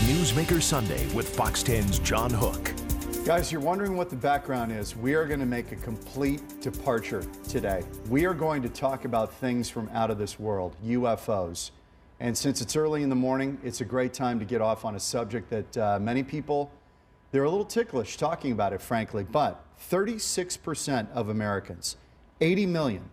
Newsmaker Sunday with Fox 10's John Hook. Guys, you're wondering what the background is. We are going to make a complete departure today. We are going to talk about things from out of this world, UFOs. And since it's early in the morning, it's a great time to get off on a subject that many people, they're a little ticklish talking about it, frankly. But 36% of Americans, 80 million,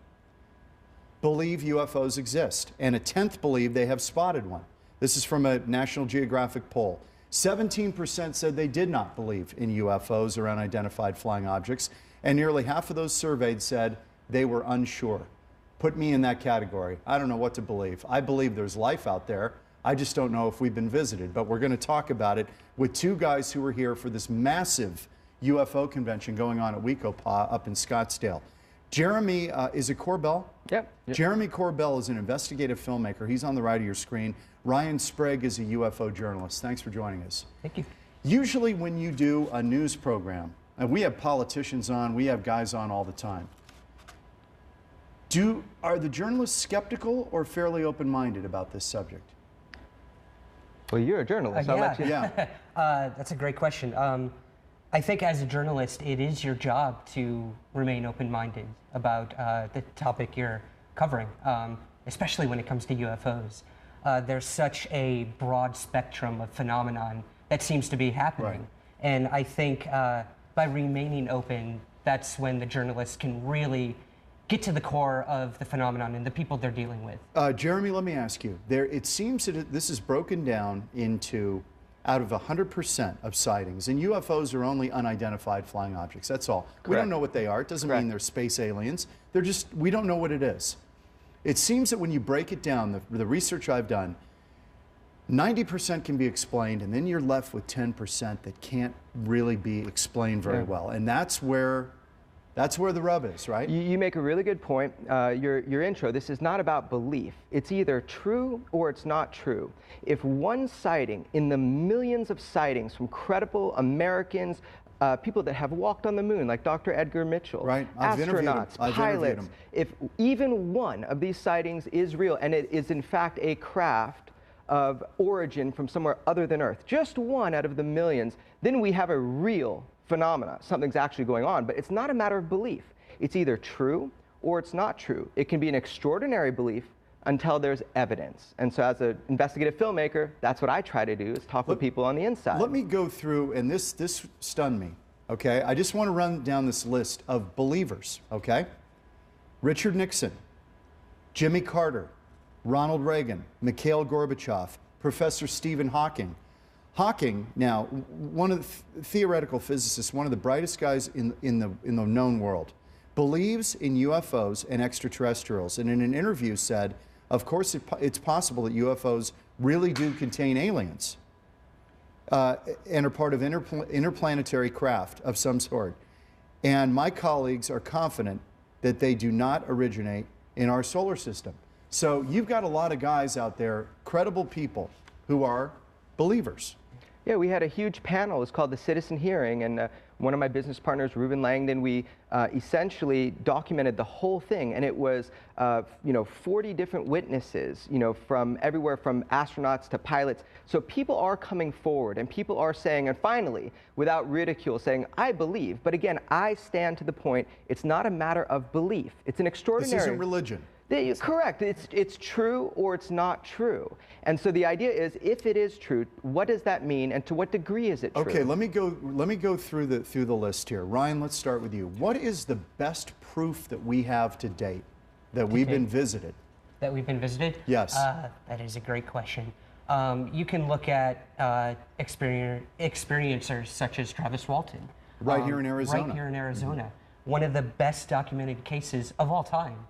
believe UFOs exist, and a tenth believe they have spotted one. This is from a National Geographic poll. 17% said they did not believe in UFOs or unidentified flying objects, and nearly half of those surveyed said they were unsure. Put me in that category. I don't know what to believe. I believe there's life out there. I just don't know if we've been visited, but we're going to talk about it with two guys who were here for this massive UFO convention going on at Wecopa up in Scottsdale. Jeremy, is it Corbell? Yep. Jeremy Corbell is an investigative filmmaker. He's on the right of your screen. Ryan Sprague is a UFO journalist. Thanks for joining us. Thank you. Usually when you do a news program, and we have politicians on, we have guys on all the time, are the journalists skeptical or fairly open-minded about this subject? Well, you're a journalist. I'll let you. Yeah. That's a great question. I think as a journalist, it is your job to remain open-minded about the topic you're covering, especially when it comes to UFOs. There's such a broad spectrum of phenomenon that seems to be happening. Right. And I think by remaining open, that's when the journalists can really get to the core of the phenomenon and the people they're dealing with. Jeremy, let me ask you. It seems that this is broken down into out of 100% of sightings, and UFOs are only unidentified flying objects. That's all. Correct. We don't know what they are. It doesn't mean they're space aliens. They're just, we don't know what it is. It seems that when you break it down, the research I've done, 90% can be explained, and then you're left with 10% that can't really be explained very well. And that's where the rub is, right? You make a really good point. Your intro, this is not about belief. It's either true or it's not true. If one sighting in the millions of sightings from credible Americans, people that have walked on the moon, like Dr. Edgar Mitchell, right. astronauts, pilots, if even one of these sightings is real and it is in fact a craft of origin from somewhere other than Earth, just one out of the millions, then we have a real phenomena. Something's actually going on, but it's not a matter of belief. It's either true or it's not true. It can be an extraordinary belief until there's evidence. And so as an investigative filmmaker, that's what I try to do, is talk with people on the inside. Let me go through, and this stunned me, okay? I just want to run down this list of believers, okay? Richard Nixon, Jimmy Carter, Ronald Reagan, Mikhail Gorbachev, Professor Stephen Hawking. Hawking, now, one of the theoretical physicists, one of the brightest guys in the known world, believes in UFOs and extraterrestrials, and in an interview said, of course it's possible that UFOs really do contain aliens and are part of interplanetary craft of some sort. And my colleagues are confident that they do not originate in our solar system. So you've got a lot of guys out there, credible people, who are believers. Yeah, we had a huge panel. It was called the Citizen Hearing, and one of my business partners, Ruben Langdon, we essentially documented the whole thing, and it was 40 different witnesses, from everywhere from astronauts to pilots. So people are coming forward, and people are saying, and finally, without ridicule, saying, I believe. But again, I stand to the point, it's not a matter of belief. It's an extraordinary... This isn't religion. Correct. It's true or it's not true. And so the idea is, if it is true, what does that mean, and to what degree is it true? Okay, let me go through the list here. Ryan, let's start with you. What is the best proof that we have to date that we've been visited? That we've been visited? Yes. That is a great question. You can look at experiencers such as Travis Walton. Right here in Arizona. Right here in Arizona. One of the best documented cases of all time.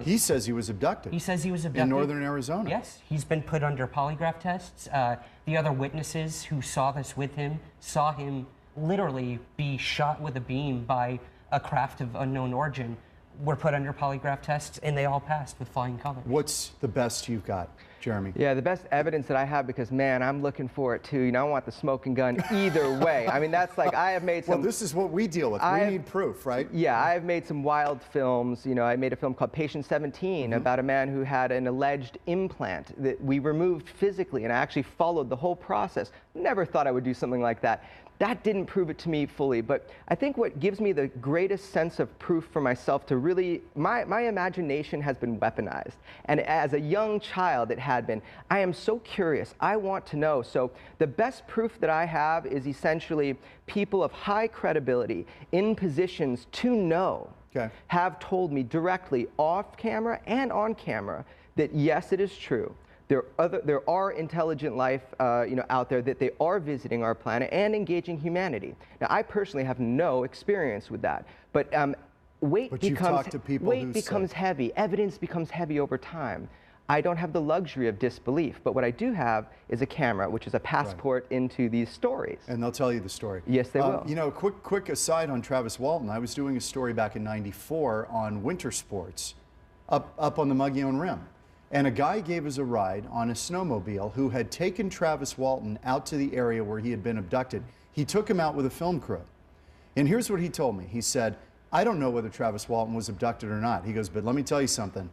He says he was abducted. He says he was abducted. In northern Arizona. Yes. He's been put under polygraph tests. The other witnesses who saw this with him saw him literally be shot with a beam by a craft of unknown origin. were put under polygraph tests, and they all passed with flying colors. What's the best you've got, Jeremy? Yeah, the best evidence that I have, because man, I'm looking for it too. You know, I want the smoking gun either way. I mean, that's like, I have made some. Well, this is what we deal with. We need proof, right? Yeah, I've made some wild films. You know, I made a film called Patient 17 about a man who had an alleged implant that we removed physically, and I actually followed the whole process. Never thought I would do something like that. That didn't prove it to me fully, but I think what gives me the greatest sense of proof for myself to really, my imagination has been weaponized. And as a young child, it had been. I am so curious. I want to know. So the best proof that I have is essentially people of high credibility in positions to know have told me directly off camera and on camera that yes, it is true. There are intelligent life out there, that they are visiting our planet and engaging humanity. Now, I personally have no experience with that, but weight becomes heavy. Evidence becomes heavy over time. I don't have the luxury of disbelief, but what I do have is a camera, which is a passport into these stories. And they'll tell you the story. Yes, they will. You know, quick aside on Travis Walton. I was doing a story back in '94 on winter sports up on the Mogollon Rim. And a guy gave us a ride on a snowmobile who had taken Travis Walton out to the area where he had been abducted. He took him out with a film crew. And here's what he told me. He said, I don't know whether Travis Walton was abducted or not. He goes, but let me tell you something.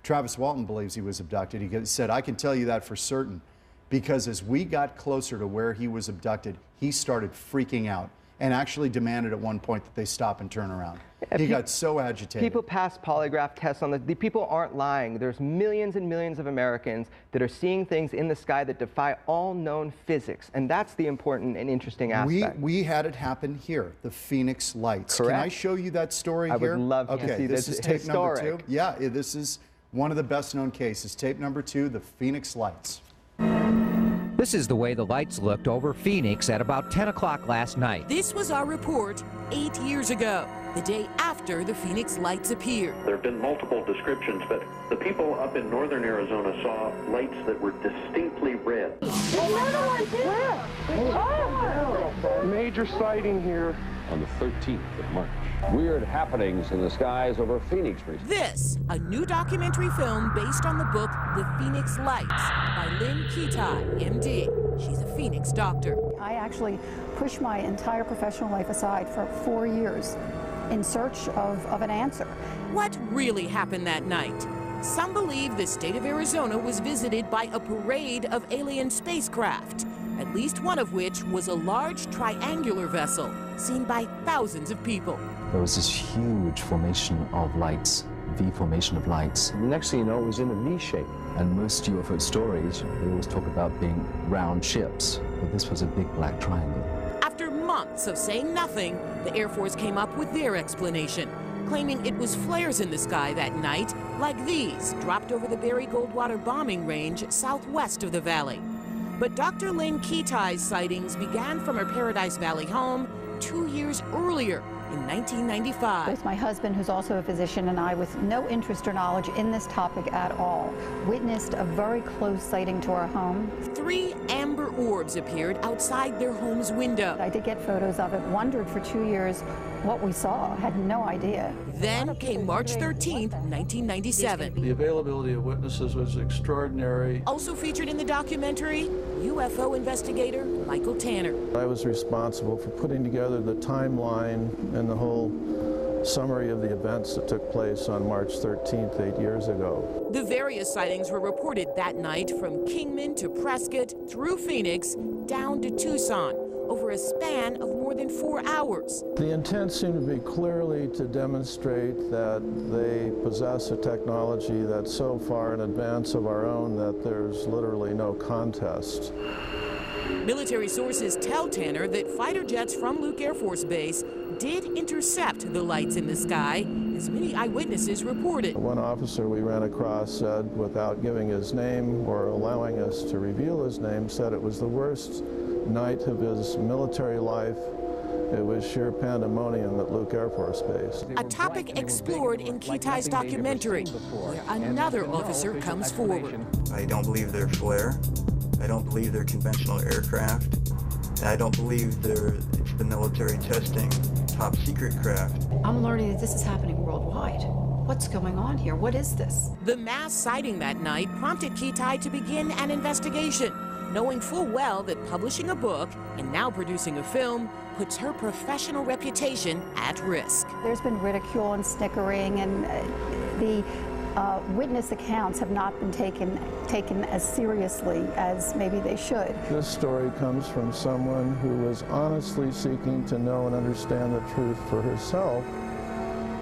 Travis Walton believes he was abducted. He said, I can tell you that for certain. Because as we got closer to where he was abducted, he started freaking out and actually demanded at one point that they stop and turn around. He got so agitated. People pass polygraph tests on the people aren't lying. There's millions and millions of Americans that are seeing things in the sky that defy all known physics, and that's the important and interesting aspect. We had it happen here, the Phoenix Lights. Correct. Can I show you that story here? I would love to see this. This is tape number 2. Yeah, this is one of the best known cases. Tape number 2, the Phoenix Lights. This is the way the lights looked over Phoenix at about 10 o'clock last night. This was our report 8 years ago, the day after the Phoenix Lights appeared. There have been multiple descriptions, but the people up in northern Arizona saw lights that were distinctly red. Major sighting here on the 13th of March. Weird happenings in the skies over Phoenix recently. This, a new documentary film based on the book The Phoenix Lights by Lynn Kitai, MD. She's a Phoenix doctor. I actually pushed my entire professional life aside for 4 years in search of an answer. What really happened that night? Some believe the state of Arizona was visited by a parade of alien spacecraft, at least one of which was a large triangular vessel seen by thousands of people. There was this huge formation of lights, V formation of lights. The next thing you know, it was in a V shape. And most UFO stories, they always talk about being round ships, but this was a big black triangle. After months of saying nothing, the Air Force came up with their explanation, claiming it was flares in the sky that night, like these, dropped over the Barry Goldwater bombing range southwest of the valley. But Dr. Lynn Kitai's sightings began from her Paradise Valley home 2 years earlier, in 1995. Both my husband, who's also a physician, and I, with no interest or knowledge in this topic at all, witnessed a very close sighting to our home. 3 amber orbs appeared outside their home's window. I did get photos of it, wondered for 2 years what we saw, had no idea. Then came March 13th, 1997. The availability of witnesses was extraordinary. Also featured in the documentary, UFO investigator Michael Tanner. I was responsible for putting together the timeline and the whole summary of the events that took place on March 13th, 8 years ago. The various sightings were reported that night from Kingman to Prescott, through Phoenix, down to Tucson, over a span of more than 4 hours. The intent seemed to be clearly to demonstrate that they possess a technology that's so far in advance of our own that there's literally no contest. Military sources tell Tanner that fighter jets from Luke Air Force Base did intercept the lights in the sky, as many eyewitnesses reported. One officer we ran across said, without giving his name or allowing us to reveal his name, said it was the worst night of his military life. It was sheer pandemonium at Luke Air Force Base. A topic explored in Kitai's documentary, where another officer comes forward. I don't believe they're flare. I don't believe they're conventional aircraft. I don't believe they're the military testing top secret craft. I'm learning that this is happening worldwide. What's going on here? What is this? The mass sighting that night prompted Kitai to begin an investigation, knowing full well that publishing a book and now producing a film puts her professional reputation at risk. There's been ridicule and snickering, and the witness accounts have not been taken as seriously as maybe they should. This story comes from someone who was honestly seeking to know and understand the truth for herself,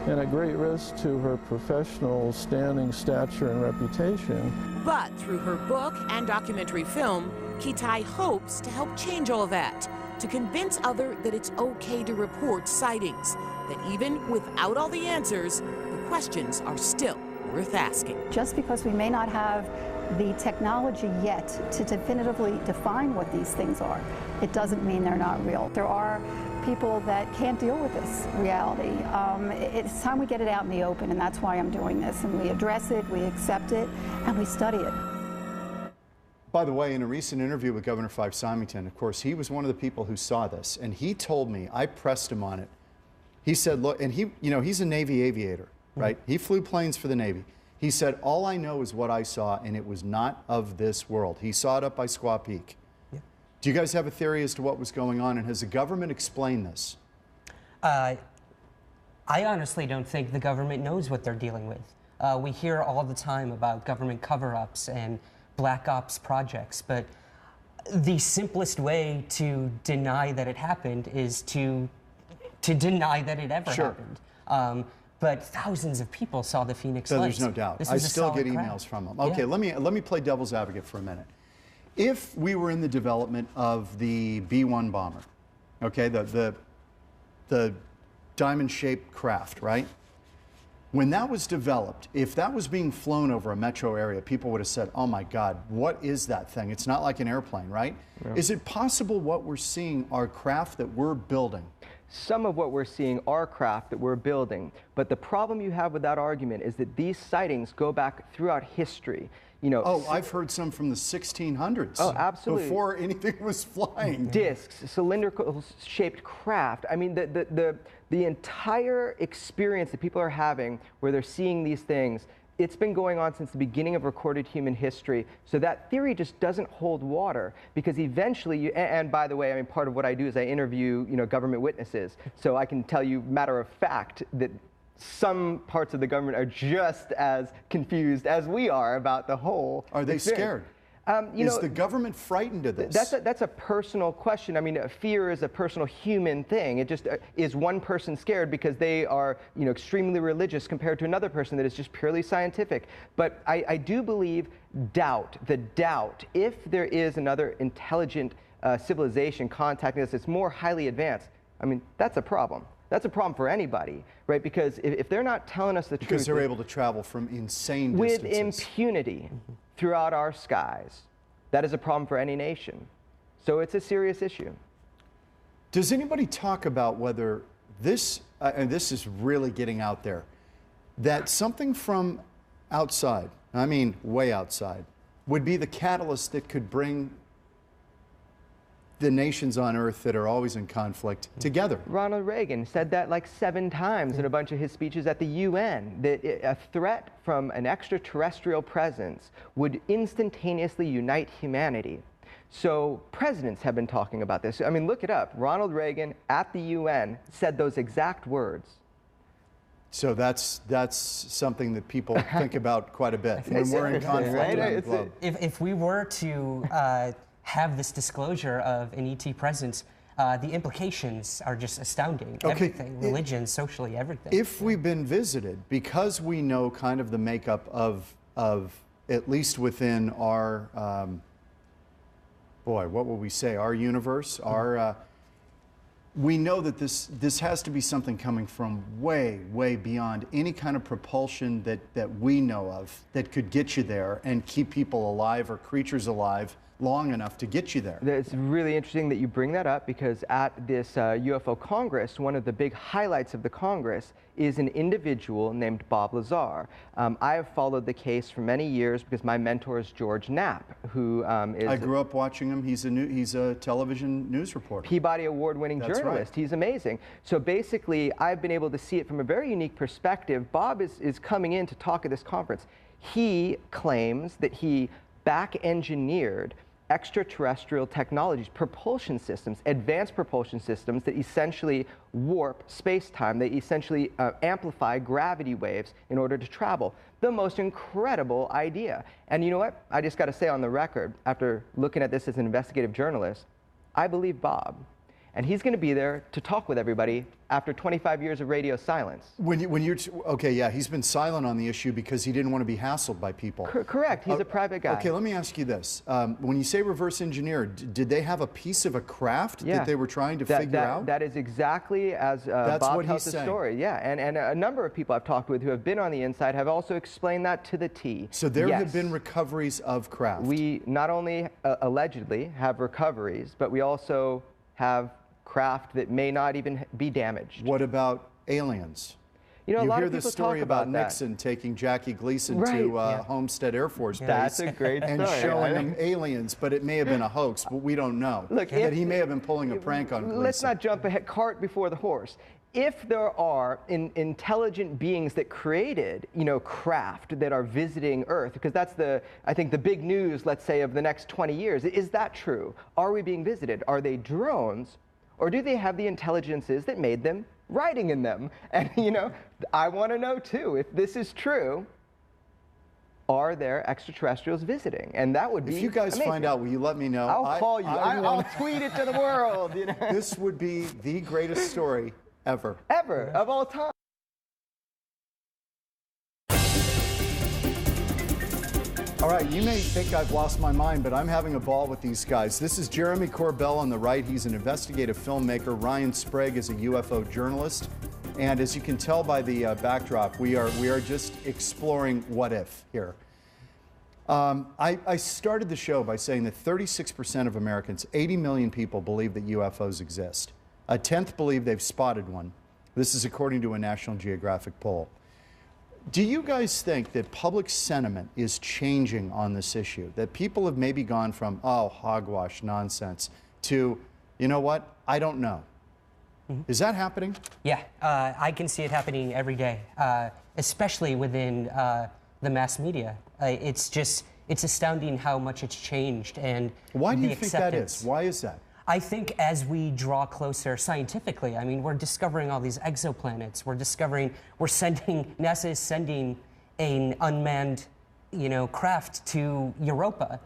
and at great risk to her professional standing, stature, and reputation. But through her book and documentary film, Kitai hopes to help change all that, to convince others that it's okay to report sightings, that even without all the answers, the questions are still worth asking. Just because we may not have the technology yet to definitively define what these things are, it doesn't mean they're not real. There are people that can't deal with this reality. It's time we get it out in the open, and that's why I'm doing this. And we address it, we accept it, and we study it. By the way, in a recent interview with Governor Fife-Symington, of course, he was one of the people who saw this, and he told me, I pressed him on it. He said, look, and he, you know, he's a Navy aviator, right? He flew planes for the Navy. He said, all I know is what I saw, and it was not of this world. He saw it up by Squaw Peak. Yeah. Do you guys have a theory as to what was going on, and has the government explained this? I honestly don't think the government knows what they're dealing with. We hear all the time about government cover-ups and black ops projects, but the simplest way to deny that it happened is to deny that it ever happened. But thousands of people saw the Phoenix Lights. There's no doubt. I still get emails from them. Okay, let me play devil's advocate for a minute. If we were in the development of the B-1 bomber, okay, the diamond-shaped craft, right? When that was developed, if that was being flown over a metro area, people would have said, oh my God, what is that thing? It's not like an airplane, right? Yeah. Is it possible what we're seeing are craft that we're building? Some of what we're seeing are craft that we're building, but the problem you have with that argument is that these sightings go back throughout history. You know, oh, I've heard some from the 1600s. Oh, absolutely. Before anything was flying. Discs, cylindrical-shaped craft. I mean, the entire experience that people are having where they're seeing these things, it's been going on since the beginning of recorded human history. So that theory just doesn't hold water, because eventually, and by the way, I mean, part of what I do is I interview, you know, government witnesses. So I can tell you, matter of fact, that some parts of the government are just as confused as we are about the whole Are they experience. scared? Is the government frightened of this? That's a personal question. I mean, fear is a personal human thing. It just is one person scared because they are, you know, extremely religious compared to another person that is just purely scientific. But I do believe the doubt, if there is another intelligent civilization contacting us that's more highly advanced, I mean, that's a problem. That's a problem for anybody, right? Because if they're not telling us the truth. Because they're able to travel from insane distances. With impunity throughout our skies. That is a problem for any nation. So it's a serious issue. Does anybody talk about whether this, and this is really getting out there, that something from outside, I mean way outside, would be the catalyst that could bring the nations on Earth that are always in conflict together? Ronald Reagan said that like 7 times in a bunch of his speeches at the UN, that a threat from an extraterrestrial presence would instantaneously unite humanity. So presidents have been talking about this. I mean, look it up. Ronald Reagan at the UN said those exact words. So that's something that people think about quite a bit when we're in conflict around the globe. If we were to have this disclosure of an ET presence, the implications are just astounding. Okay. Everything, religion, socially, everything. If we've been visited, because we know kind of the makeup of at least within our, boy, what will we say, our universe, our, we know that this has to be something coming from way, way beyond any kind of propulsion that we know of that could get you there and keep people alive or creatures alive long enough to get you there. It's really interesting that you bring that up, because at this UFO Congress, one of the big highlights of the Congress is an individual named Bob Lazar. I have followed the case for many years because my mentor is George Knapp, who is... I grew up watching him. He's a television news reporter. Peabody Award-winning journalist. Right. He's amazing. So basically, I've been able to see it from a very unique perspective. Bob is coming in to talk at this conference. He claims that he back-engineered extraterrestrial technologies, propulsion systems, advanced propulsion systems that essentially warp space-time. They essentially amplify gravity waves in order to travel. The most incredible idea. And you know what? I just got to say on the record, after looking at this as an investigative journalist, I believe Bob. And he's going to be there to talk with everybody after 25 years of radio silence. Okay, yeah, he's been silent on the issue because he didn't want to be hassled by people. Correct. He's a private guy. Okay, let me ask you this. When you say reverse engineer, did they have a piece of a craft that they were trying to figure out? That is exactly as Bob tells the story. Yeah, and a number of people I've talked with who have been on the inside have also explained that to the T. So there have been recoveries of craft. We not only allegedly have recoveries, but we also have craft that may not even be damaged. What about aliens? You know, a lot hear of people the story talk about Nixon taking Jackie Gleason to Homestead Air Force Base. That's a great and story. showing him aliens, but it may have been a hoax, but we don't know. Look, that he may have been pulling a prank on Gleason. Let's not jump ahead, cart before the horse. If there are intelligent beings that created, craft that are visiting Earth, because that's I think the big news, let's say, of the next 20 years, is that true? Are we being visited? Are they drones? Or do they have the intelligences that made them riding in them? And, I want to know, too, if this is true, are there extraterrestrials visiting? And that would be If you guys amazing. find out, will you let me know? I'll call you. I'll tweet it to the world. This would be the greatest story ever. Ever, of all time. All right, you may think I've lost my mind, but I'm having a ball with these guys. This is Jeremy Corbell on the right. He's an investigative filmmaker. Ryan Sprague is a UFO journalist. And as you can tell by the backdrop, we are just exploring what if here. I started the show by saying that 36% of Americans, 80 million people, believe that UFOs exist. A tenth believe they've spotted one. This is according to a National Geographic poll. Do you guys think that public sentiment is changing on this issue? That people have maybe gone from, oh, hogwash, nonsense, to, you know what, I don't know. Is that happening? Yeah, I can see it happening every day, especially within the mass media. It's astounding how much it's changed and why do you the think acceptance. that is? Why is that? I think as we draw closer scientifically, I mean, we're discovering all these exoplanets. NASA is sending an unmanned, craft to Europa.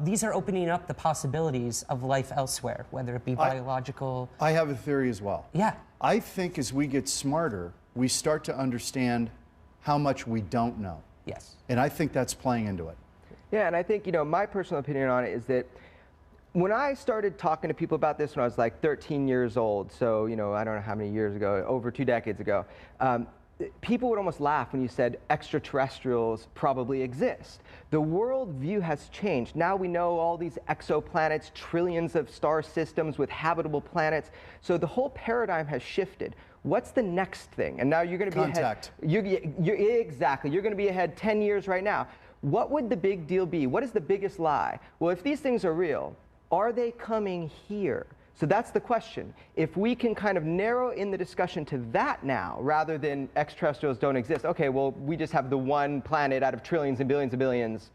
These are opening up the possibilities of life elsewhere, whether it be biological. I have a theory as well. Yeah. I think as we get smarter, we start to understand how much we don't know. Yes. And I think that's playing into it. Yeah, and I think, my personal opinion on it is that when I started talking to people about this when I was like 13 years old, so, I don't know how many years ago, over 2 decades ago, people would almost laugh when you said extraterrestrials probably exist. The worldview has changed. Now we know all these exoplanets, trillions of star systems with habitable planets. So the whole paradigm has shifted. What's the next thing? And now you're going to be Contact. Exactly. You're going to be ahead 10 years right now. What would the big deal be? What is the biggest lie? Well, if these things are real, are they coming here? So that's the question. If we can kind of narrow in the discussion to that now, rather than extraterrestrials don't exist, okay, well, we just have the one planet out of trillions and billions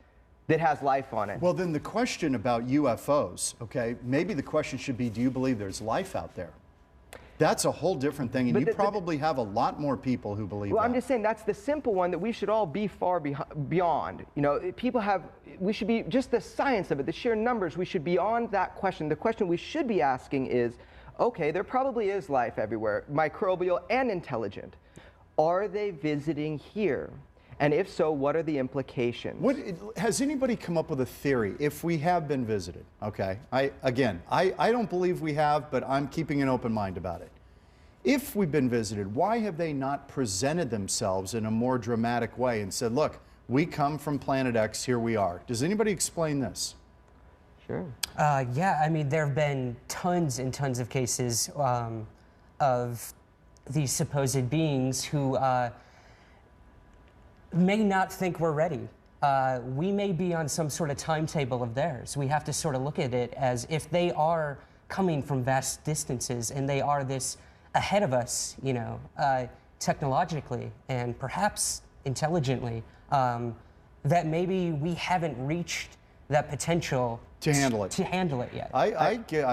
that has life on it. Well, then the question about UFOs, okay, maybe the question should be, do you believe there's life out there? That's a whole different thing, and you probably have a lot more people who believe that. Well, I'm just saying that's the simple one that we should all be far beyond. We should be, just the science of it, the sheer numbers, we should be beyond that question. The question we should be asking is, okay, there probably is life everywhere, microbial and intelligent. Are they visiting here? And if so, what are the implications? Has anybody come up with a theory if we have been visited? Okay, I don't believe we have, but I'm keeping an open mind about it. If we've been visited, why have they not presented themselves in a more dramatic way and said, look, we come from planet X, here we are? Does anybody explain this? Sure. Yeah, I mean, there have been tons and tons of cases of these supposed beings who may not think we're ready. We may be on some sort of timetable of theirs. We have to sort of look at it as if they are coming from vast distances and they are this ahead of us, you know, technologically and perhaps intelligently, that maybe we haven't reached that potential to handle it. To handle it yet. I get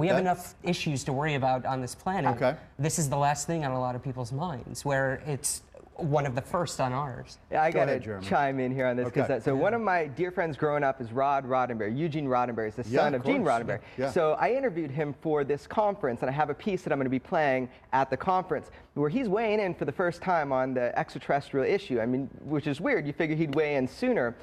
We that. have enough issues to worry about on this planet. Okay. This is the last thing on a lot of people's minds, where it's one of the first on ours. Yeah, I got to chime in here on this because so one of my dear friends growing up is Rod Roddenberry. Eugene Roddenberry is the son of Gene Roddenberry. Yeah. So I interviewed him for this conference, and I have a piece that I'm going to be playing at the conference where he's weighing in for the first time on the extraterrestrial issue. I mean, which is weird. You figure he'd weigh in sooner.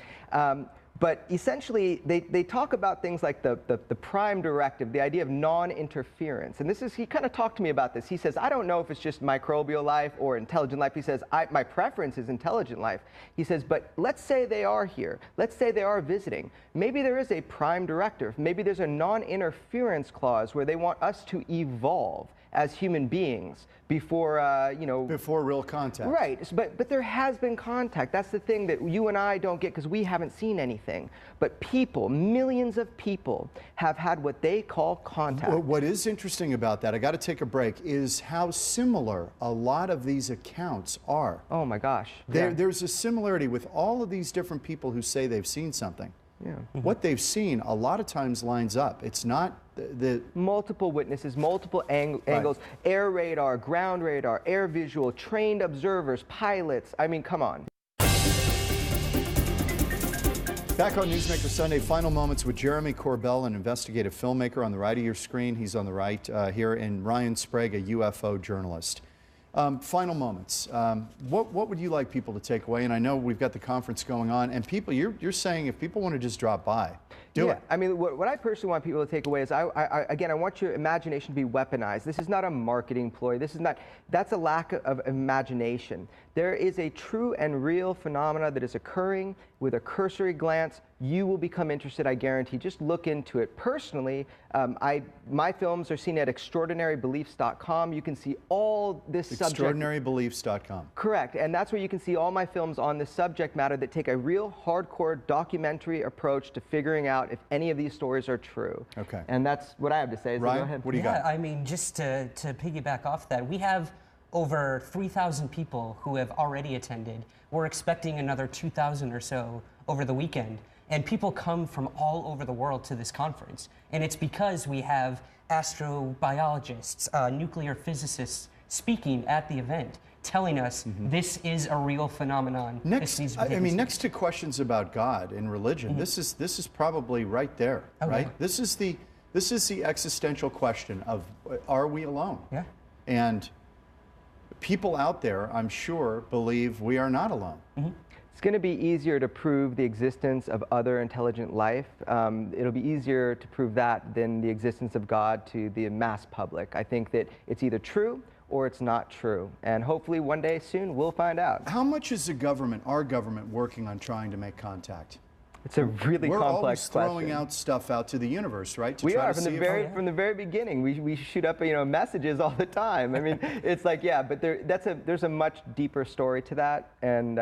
But essentially, they talk about things like the prime directive, the idea of non-interference. And this is, he kind of talked to me about this. He says, I don't know if it's just microbial life or intelligent life. He says, my preference is intelligent life. He says, but let's say they are here. Let's say they are visiting. Maybe there is a prime directive. Maybe there's a non-interference clause where they want us to evolve as human beings before, you know... Before real contact. Right, but there has been contact. That's the thing that you and I don't get because we haven't seen anything. But people, millions of people, have had what they call contact. What is interesting about that, I got to take a break, is how similar a lot of these accounts are. Oh my gosh. There's a similarity with all of these different people who say they've seen something. Yeah. What they've seen a lot of times lines up. It's not the multiple witnesses, multiple angles, air radar, ground radar, air visual, trained observers, pilots. I mean, come on. Back on Newsmaker Sunday, final moments with Jeremy Corbell, an investigative filmmaker on the right of your screen. He's on the right here, and Ryan Sprague, a UFO journalist. Final moments. What would you like people to take away? And I know we've got the conference going on, and people, you're saying if people want to just drop by, do it. I mean, what I personally want people to take away is, again, I want your imagination to be weaponized. This is not a marketing ploy. This is not, that's a lack of imagination. There is a true and real phenomena that is occurring. With a cursory glance, you will become interested, I guarantee. Just look into it. Personally, my films are seen at extraordinarybeliefs.com. You can see all this subject. Extraordinarybeliefs.com. Correct, and that's where you can see all my films on this subject matter that take a real hardcore documentary approach to figuring out if any of these stories are true. Okay. And that's what I have to say. So Ryan, go ahead. what do you got? Yeah, I mean, just to piggyback off that, we have over 3,000 people who have already attended. We're expecting another 2,000 or so over the weekend. And people come from all over the world to this conference. And it's because we have astrobiologists, nuclear physicists speaking at the event, telling us this is a real phenomenon. Next to questions about God and religion, this is probably right there, right? Yeah. This is the existential question of, are we alone? Yeah. And people out there, I'm sure, believe we are not alone. It's going to be easier to prove the existence of other intelligent life. It'll be easier to prove that than the existence of God to the mass public. I think that it's either true or it's not true. And hopefully one day soon we'll find out. How much is the government, our government, working on trying to make contact? It's a really We're complex always throwing out stuff out to the universe, right? We are from the very beginning. We shoot up messages all the time. I mean, it's like, yeah, but there's a much deeper story to that, and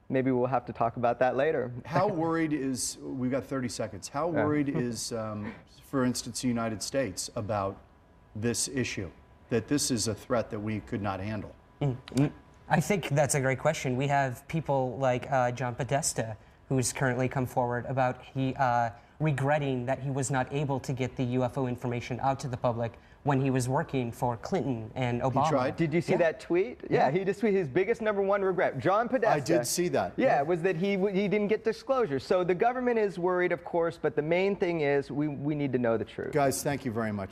maybe we'll have to talk about that later. How worried is, we've got 30 seconds, how worried is, for instance, the United States about this issue, that this is a threat that we could not handle? I think that's a great question. We have people like John Podesta, who's currently come forward about regretting that he was not able to get the UFO information out to the public when he was working for Clinton and Obama. He tried? Did you see that tweet? Yeah, he just tweeted his biggest #1 regret. John Podesta. I did see that. Yeah, was that he didn't get disclosure. So the government is worried, of course, but the main thing is we need to know the truth. Guys, thank you very much.